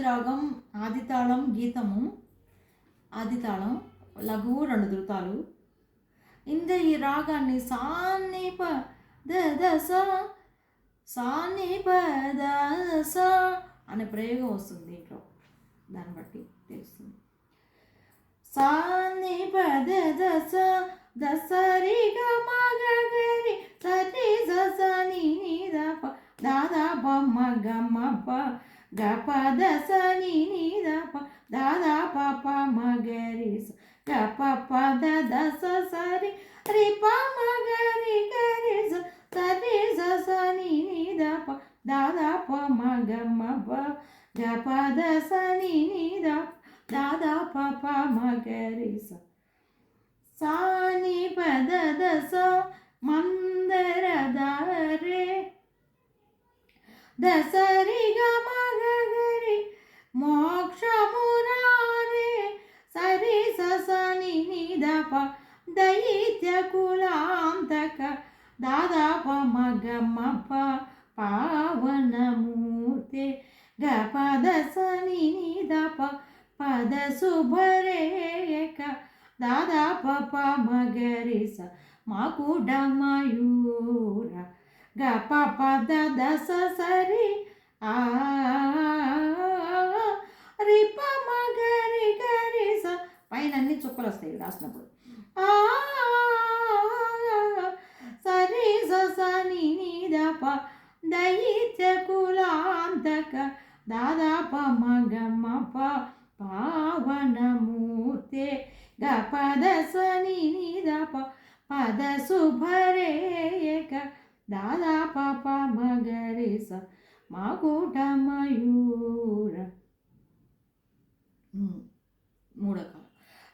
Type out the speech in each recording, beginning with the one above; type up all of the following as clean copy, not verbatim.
రాగం ఆదితాళం గీతము, ఆదితాళం లఘువు 2 ధృతాలు. ఈ రాగాన్ని సాని ప దస సాని ప దస అనే ప్రయోగం వస్తుంది దీంట్లో, దాన్ని బట్టి తెలుస్తుంది. సాని ప దస దసరి గ మగ గరి సరి సని ని ద ప దాదా ప మగ మ ప గ ప దస ని ని ద ప దాదా ప ప మగరి స గ ప ప ద దస సరి రి ప మగరి గరి స సరి స ని ని ద ప దాదా ప మగ మ ప గ ప దస ని ని ద దాదా ప ప మగరి స సాని పద దస మందర దారే దసరి గ మగ గరి మోక్ష మురారే సరి సని ని ద ప దైత్య కులాంతక దాదా ప మగ మ ప పావనమూర్తే గ ప దసని ని ద ప పద శుభరేక దాదా ప ప మగరి స మకుడ మయూర గ ప ప ద దస సరి ఆ రి ప మగరి గరి స పైన అన్ని చుక్కలు వస్తాయి రాసినప్పుడు. సరి సని ని ద ప దైత్య కులాంతక దాదా ప మగ మ ప పావనమూర్తే గ ప దసని ని ద ప పద శుభరేక దాదా ప ప మగరి స మకుట మయూర. మూడో కాలం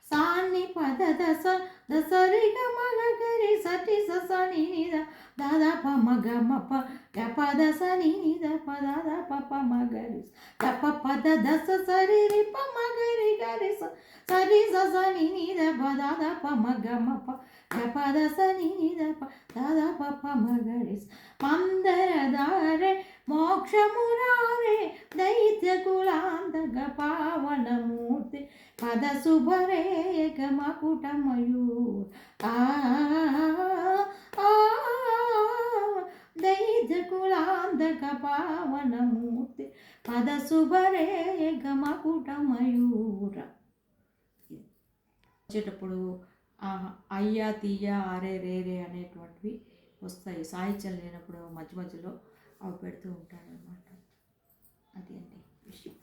సాని పద దస దసరి గ మగ గరి సటి సని ని ద దాదా ప మగ మ ప గ ప దసని ని ద ప దాదా ప ప మగరి గ ప పద దస సరి రి ప మగరి గరి స సరి సని ని ద ప దాదా ప మగ మ ప గ ప దసని ని ద ప దాదా ప ప మగరి స మందర దారే మోక్ష మురారే దైత్య కులాంతక పావనమూర్తి పద శుభరే గ మకుట మయూర దైత్య కులాంతక పావనమూర్తి పద శుభరే గ మకుట మయూర. వచ్చేటప్పుడు అయ్యా తీయ ఆరే రేరే అనేటువంటివి వస్తాయి. సాహిత్యం లేనప్పుడు మధ్య మధ్యలో అవి పెడుతూ ఉంటారనమాట. అది అండి విషయం.